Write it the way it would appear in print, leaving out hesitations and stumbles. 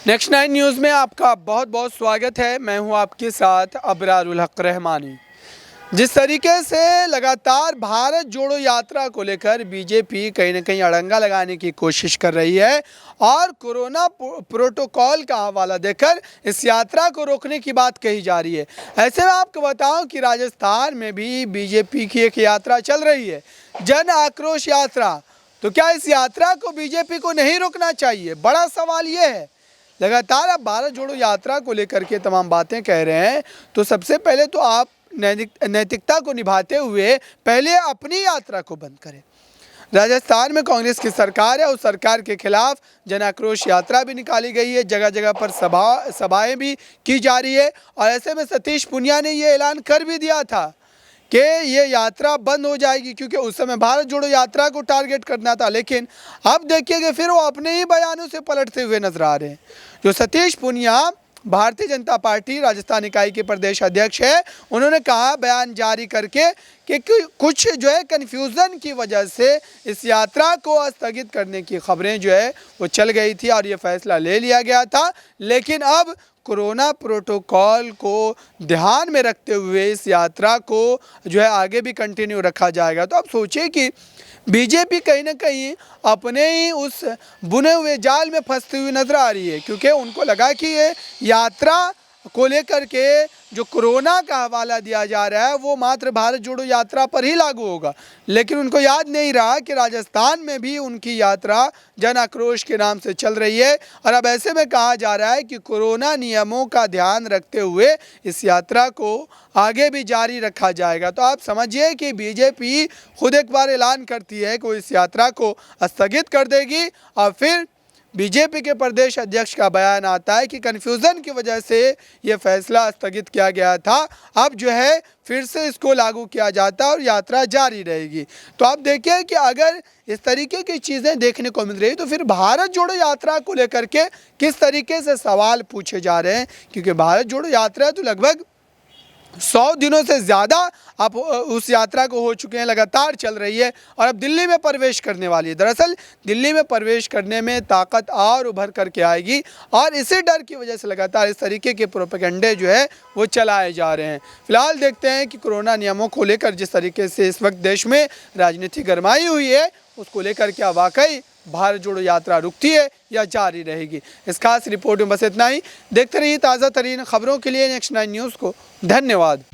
Next 9 news में आपका बहुत बहुत स्वागत है। मैं हूं आपके साथ अबरारुल हक रहमानी। जिस तरीके से लगातार भारत जोड़ो यात्रा को लेकर बीजेपी कहीं ना कहीं अड़ंगा लगाने की कोशिश कर रही है और कोरोना प्रोटोकॉल का हवाला देकर इस यात्रा को रोकने की बात कही जा रही है। ऐसे में आपको बताऊं कि राजस्थान में भी बीजेपी की एक यात्रा चल रही है, जन आक्रोश यात्रा। तो क्या इस यात्रा को बीजेपी को नहीं रोकना चाहिए? बड़ा सवाल ये है। लगातार आप भारत जोड़ो यात्रा को लेकर के तमाम बातें कह रहे हैं, तो सबसे पहले तो आप नैतिकता को निभाते हुए पहले अपनी यात्रा को बंद करें। राजस्थान में कांग्रेस की सरकार है, उस सरकार के खिलाफ जन आक्रोश यात्रा भी निकाली गई है, जगह जगह पर सभाएं भी की जा रही है। और ऐसे में सतीश पूनिया ने ये ऐलान कर भी दिया था कि ये यात्रा बंद हो जाएगी, क्योंकि उस समय भारत जोड़ो यात्रा को टारगेट करना था। लेकिन अब देखिए कि फिर वो अपने ही बयानों से पलटते हुए नजर आ रहे हैं। जो सतीश पूनिया भारतीय जनता पार्टी राजस्थान इकाई के प्रदेश अध्यक्ष है, उन्होंने कहा बयान जारी करके कि कुछ जो है कन्फ्यूज़न की वजह से इस यात्रा को स्थगित करने की खबरें जो है वो चल गई थी और ये फैसला ले लिया गया था। लेकिन अब कोरोना प्रोटोकॉल को ध्यान में रखते हुए इस यात्रा को जो है आगे भी कंटिन्यू रखा जाएगा। तो आप सोचिए कि बीजेपी कहीं ना कहीं अपने ही उस बुने हुए जाल में फंसती हुई नजर आ रही है, क्योंकि उनको लगा कि ये यात्रा को लेकर के जो कोरोना का हवाला दिया जा रहा है वो मात्र भारत जोड़ो यात्रा पर ही लागू होगा। लेकिन उनको याद नहीं रहा कि राजस्थान में भी उनकी यात्रा जन आक्रोश के नाम से चल रही है। और अब ऐसे में कहा जा रहा है कि कोरोना नियमों का ध्यान रखते हुए इस यात्रा को आगे भी जारी रखा जाएगा। तो आप समझिए कि बीजेपी खुद एक बार ऐलान करती है कि वो इस यात्रा को स्थगित कर देगी और फिर बीजेपी के प्रदेश अध्यक्ष का बयान आता है कि कन्फ्यूज़न की वजह से ये फैसला स्थगित किया गया था, अब जो है फिर से इसको लागू किया जाता है और यात्रा जारी रहेगी। तो आप देखिए कि अगर इस तरीके की चीज़ें देखने को मिल रही तो फिर भारत जोड़ो यात्रा को लेकर के किस तरीके से सवाल पूछे जा रहे हैं, क्योंकि भारत जोड़ो यात्रा तो लगभग 100 दिनों से ज़्यादा आप उस यात्रा को हो चुके हैं, लगातार चल रही है और अब दिल्ली में प्रवेश करने वाली है। दरअसल दिल्ली में प्रवेश करने में ताकत और उभर करके आएगी और इसी डर की वजह से लगातार इस तरीके के प्रोपेगेंडे जो है वो चलाए जा रहे हैं। फिलहाल देखते हैं कि कोरोना नियमों को लेकर जिस तरीके से इस वक्त देश में राजनीति गरमाई हुई है, उसको लेकर क्या वाकई भारत जोड़ो यात्रा रुकती है या जारी रहेगी। इस खास रिपोर्ट में बस इतना ही। देखते रहिए ताज़ा तरीन खबरों के लिए नेक्स्ट 9 न्यूज़ को। धन्यवाद।